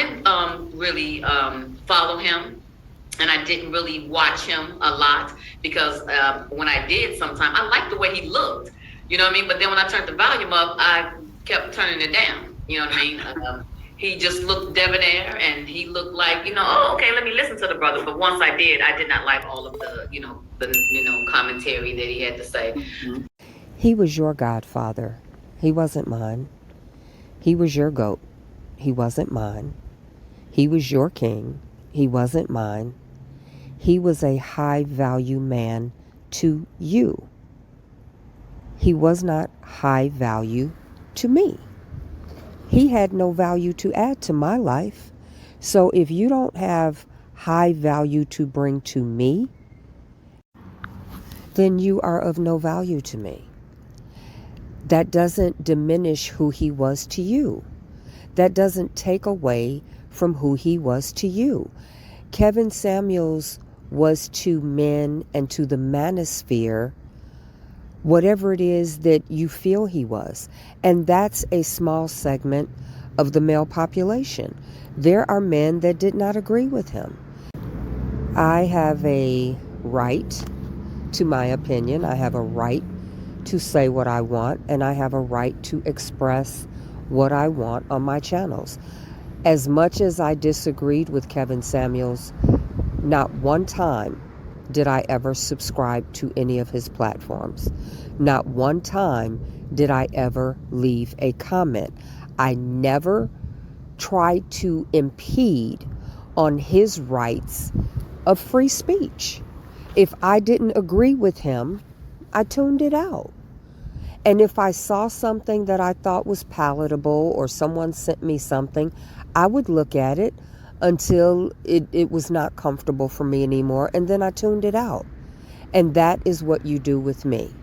didn't really follow him, and I didn't really watch him a lot because when I did, sometime I liked the way he looked. You know what I mean? But then when I turned the volume up, I kept turning it down. You know what I mean? He just looked debonair, and he looked like, oh, okay, let me listen to the brother. But once I did not like all of the, commentary that he had to say. Mm-hmm. He was your godfather. He wasn't mine. He was your goat. He wasn't mine. He was your king. He wasn't mine. He was a high value man to you. He was not high value to me. He had no value to add to my life. So if you don't have high value to bring to me, then you are of no value to me. That doesn't diminish who he was to you. That doesn't take away from who he was to you. Kevin Samuels was to men and to the manosphere whatever it is that you feel he was. And that's a small segment of the male population. There are men that did not agree with him. I have a right to my opinion. I have a right to say what I want, and I have a right to express what I want on my channels. As much as I disagreed with Kevin Samuels, not one time did I ever subscribe to any of his platforms. Not one time did I ever leave a comment. I never tried to impede on his rights of free speech. If I didn't agree with him, I tuned it out. And if I saw something that I thought was palatable or someone sent me something, I would look at it until it was not comfortable for me anymore, and then I tuned it out. And that is what you do with me.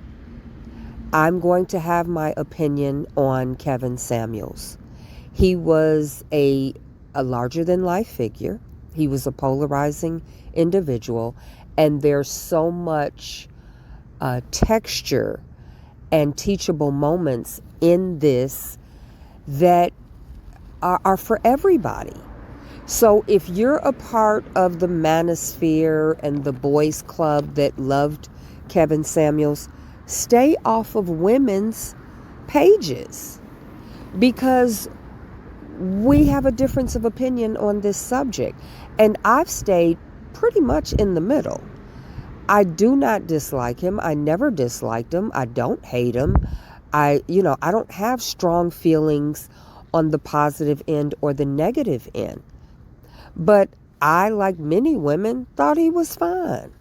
I'm going to have my opinion on Kevin Samuels. He was a larger-than-life figure. He was a polarizing individual, and there's so much texture and teachable moments in this that are for everybody. So if you're a part of the manosphere and the boys club that loved Kevin Samuels, stay off of women's pages, because we have a difference of opinion on this subject. And I've stayed pretty much in the middle. I do not dislike him. I never disliked him. I don't hate him. I don't have strong feelings on the positive end or the negative end. But I, like many women, thought he was fine.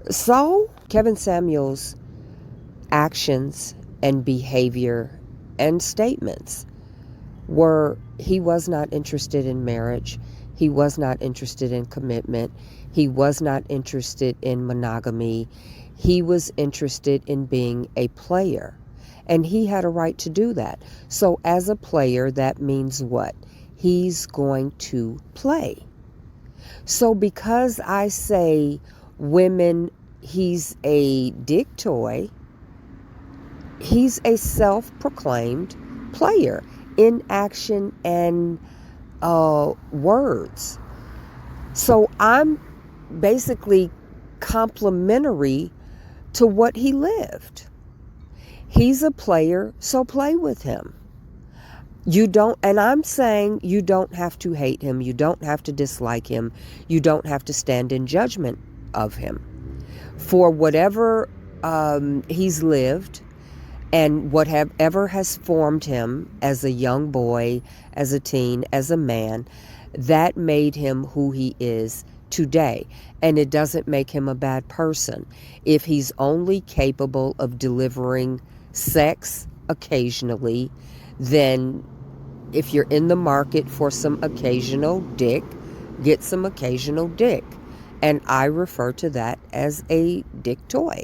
So, Kevin Samuels' actions and behavior and statements were, he was not interested in marriage. He was not interested in commitment. He was not interested in monogamy. He was interested in being a player. And he had a right to do that. So as a player, that means what? He's going to play. So because I say women, he's a dick toy, he's a self-proclaimed player in action and words. So I'm basically complimentary to what he lived. He's a player, so play with him. And I'm saying you don't have to hate him. You don't have to dislike him. You don't have to stand in judgment of him. For whatever he's lived and whatever has formed him as a young boy, as a teen, as a man, that made him who he is today. And it doesn't make him a bad person. If he's only capable of delivering sex occasionally, then if you're in the market for some occasional dick, get some occasional dick. And I refer to that as a dick toy.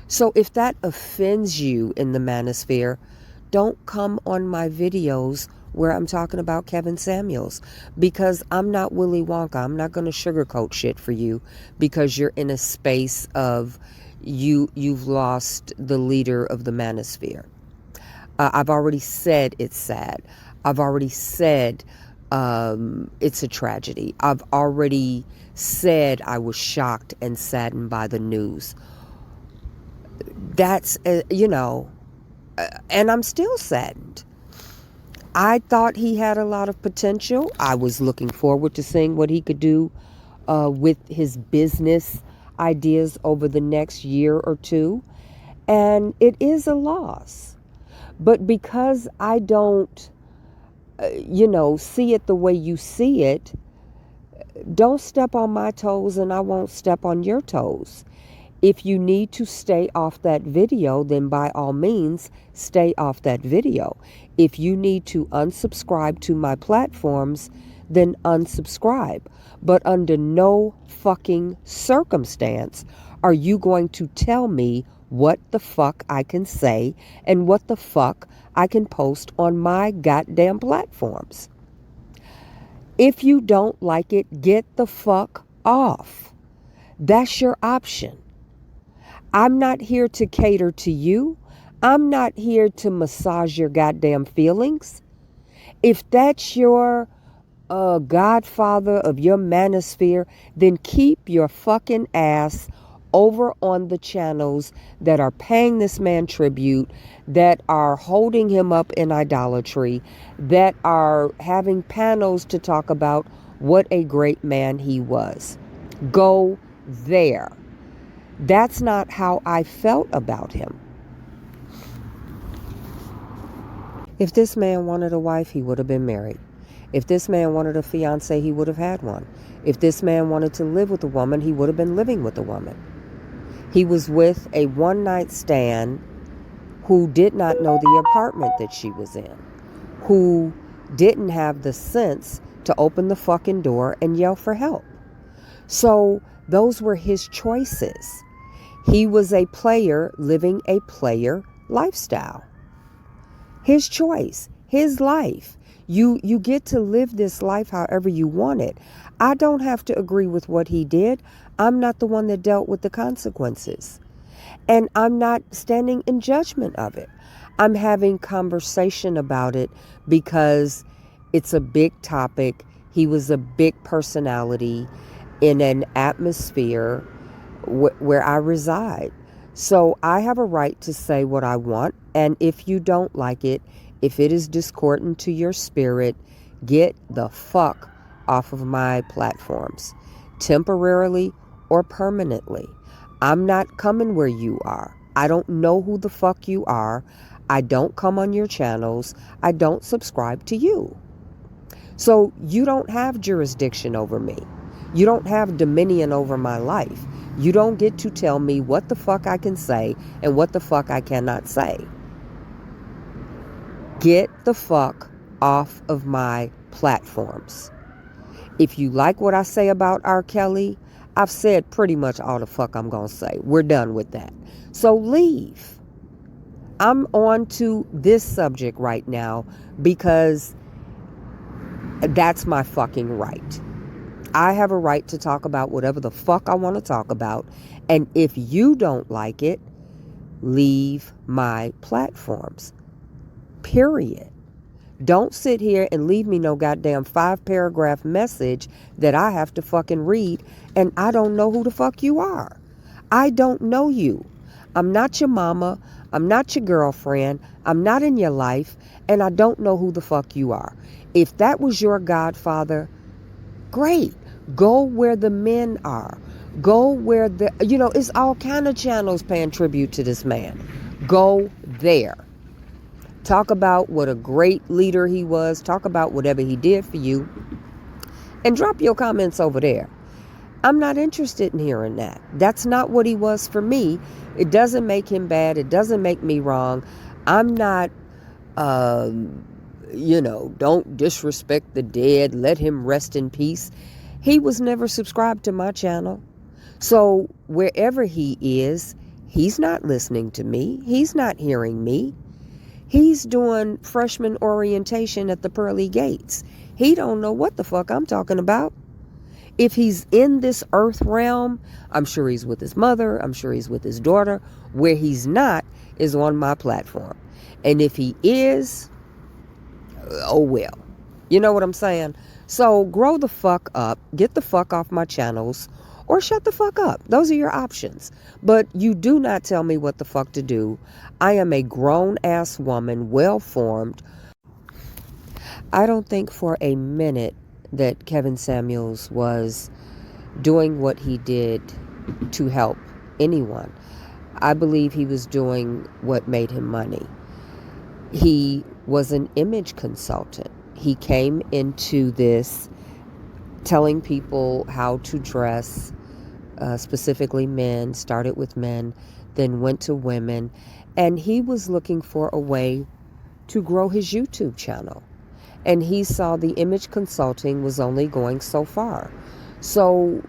So if that offends you in the manosphere, don't come on my videos where I'm talking about Kevin Samuels, because I'm not Willy Wonka. I'm not going to sugarcoat shit for you because you're in a space of you've lost the leader of the manosphere. I've already said it's sad. I've already said It's a tragedy. I've already said I was shocked and saddened by the news. That's, and I'm still saddened. I thought he had a lot of potential. I was looking forward to seeing what he could do with his business ideas over the next year or two. And it is a loss. But because I don't, see it the way you see it, don't step on my toes and I won't step on your toes. If you need to stay off that video, then by all means, stay off that video. If you need to unsubscribe to my platforms, then unsubscribe. But under no fucking circumstance are you going to tell me what the fuck I can say and what the fuck I can post on my goddamn platforms. If you don't like it, get the fuck off. That's your option. I'm not here to cater to you. I'm not here to massage your goddamn feelings. If that's your godfather of your manosphere, then keep your fucking ass over on the channels that are paying this man tribute, that are holding him up in idolatry, that are having panels to talk about what a great man he was. Go there. That's not how I felt about him. If this man wanted a wife, he would have been married. If this man wanted a fiance, he would have had one. If this man wanted to live with a woman, he would have been living with a woman. He was with a one-night stand who did not know the apartment that she was in, who didn't have the sense to open the fucking door and yell for help. So those were his choices. He was a player living a player lifestyle. His choice, his life. You get to live this life however you want it. I don't have to agree with what he did. I'm not the one that dealt with the consequences. And I'm not standing in judgment of it. I'm having conversation about it because it's a big topic. He was a big personality in an atmosphere where I reside. So I have a right to say what I want. And if you don't like it, if it is discordant to your spirit, get the fuck off of my platforms, temporarily or permanently. I'm not coming where you are. I don't know who the fuck you are. I don't come on your channels. I don't subscribe to you. So you don't have jurisdiction over me. You don't have dominion over my life. You don't get to tell me what the fuck I can say and what the fuck I cannot say. Get the fuck off of my platforms. If you like what I say about R. Kelly, I've said pretty much all the fuck I'm going to say. We're done with that. So leave. I'm on to this subject right now because that's my fucking right. I have a right to talk about whatever the fuck I want to talk about. And if you don't like it, leave my platforms. Period. Don't sit here and leave me no goddamn 5-paragraph message that I have to fucking read and I don't know who the fuck you are. I don't know you. I'm not your mama. I'm not your girlfriend. I'm not in your life and I don't know who the fuck you are. If that was your godfather, great. Go where the men are. Go where it's all kind of channels paying tribute to this man. Go there. Talk about what a great leader he was. Talk about whatever he did for you. And drop your comments over there. I'm not interested in hearing that. That's not what he was for me. It doesn't make him bad. It doesn't make me wrong. I'm not, don't disrespect the dead. Let him rest in peace. He was never subscribed to my channel. So wherever he is, he's not listening to me. He's not hearing me. He's doing freshman orientation at the pearly gates. He don't know what the fuck I'm talking about. If he's in this earth realm, I'm sure he's with his mother. I'm sure he's with his daughter. Where he's not is on my platform. And if he is, oh well. You know what I'm saying? So grow the fuck up, get the fuck off my channels, or shut the fuck up. Those are your options. But you do not tell me what the fuck to do. I am a grown ass woman, well formed. I don't think for a minute that Kevin Samuels was doing what he did to help anyone. I believe he was doing what made him money. He was an image consultant. He came into this telling people how to dress, specifically men, started with men, then went to women, and he was looking for a way to grow his YouTube channel. And he saw the image consulting was only going so far. So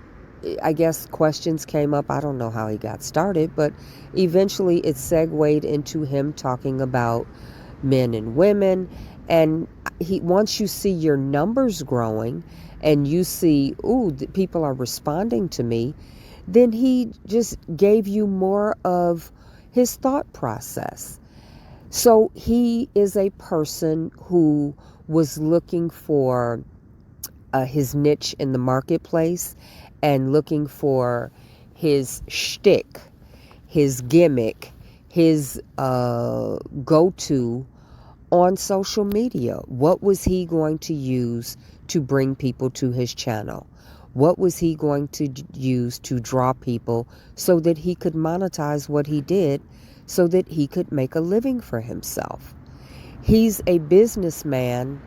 I guess questions came up. I don't know how he got started, but eventually it segued into him talking about men and women. And once you see your numbers growing and you see, ooh, people are responding to me, then he just gave you more of his thought process. So he is a person who was looking for his niche in the marketplace and looking for his shtick, his gimmick, his go-to on social media. What was he going to use to bring people to his channel? What was he going to use to draw people so that he could monetize what he did, so that he could make a living for himself? He's a businessman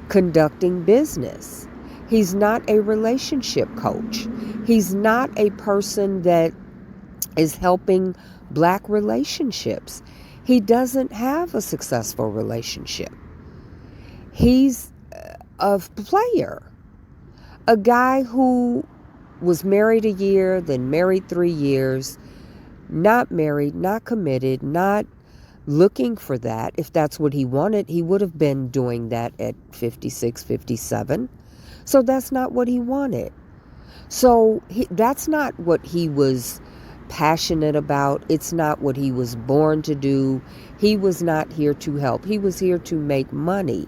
conducting business. He's not a relationship coach. He's not a person that is helping black relationships. He doesn't have a successful relationship. He's a player, a guy who was married a year, then married 3 years, not married, not committed, not looking for that. If that's what he wanted, he would have been doing that at 56, 57. So that's not what he wanted. So that's not what he was passionate about. It's not what he was born to do. He was not here to help. He was here to make money.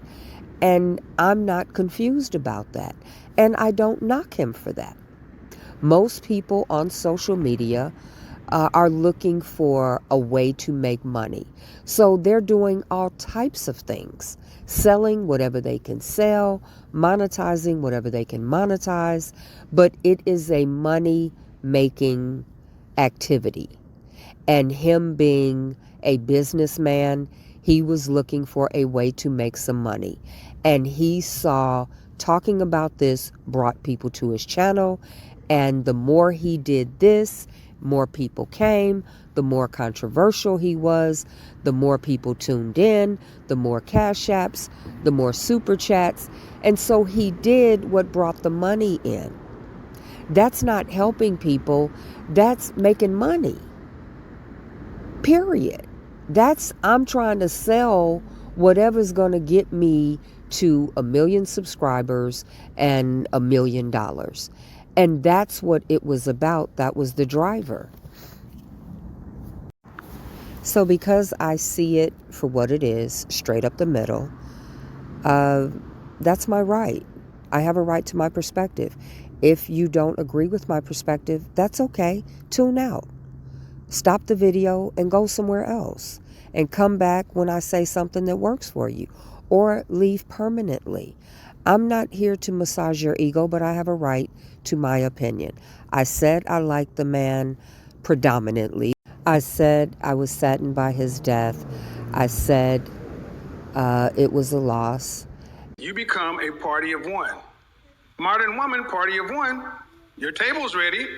And I'm not confused about that. And I don't knock him for that. Most people on social media are looking for a way to make money. So they're doing all types of things, selling whatever they can sell, monetizing whatever they can monetize, but it is a money-making activity. And him being a businessman, he was looking for a way to make some money. And he saw talking about this brought people to his channel. And the more he did this, more people came, the more controversial he was, the more people tuned in, the more cash apps, the more super chats. And so he did what brought the money in. That's not helping people. That's making money. Period. I'm trying to sell whatever's going to get me to 1 million subscribers and $1 million. And that's what it was about. That was the driver. So because I see it for what it is, straight up the middle, that's my right. I have a right to my perspective. If you don't agree with my perspective, that's okay. Tune out. Stop the video and go somewhere else. And come back when I say something that works for you. Or leave permanently. I'm not here to massage your ego, but I have a right to my opinion. I said I liked the man predominantly. I said I was saddened by his death. I said it was a loss. You become a party of one. Modern woman, party of one. Your table's ready.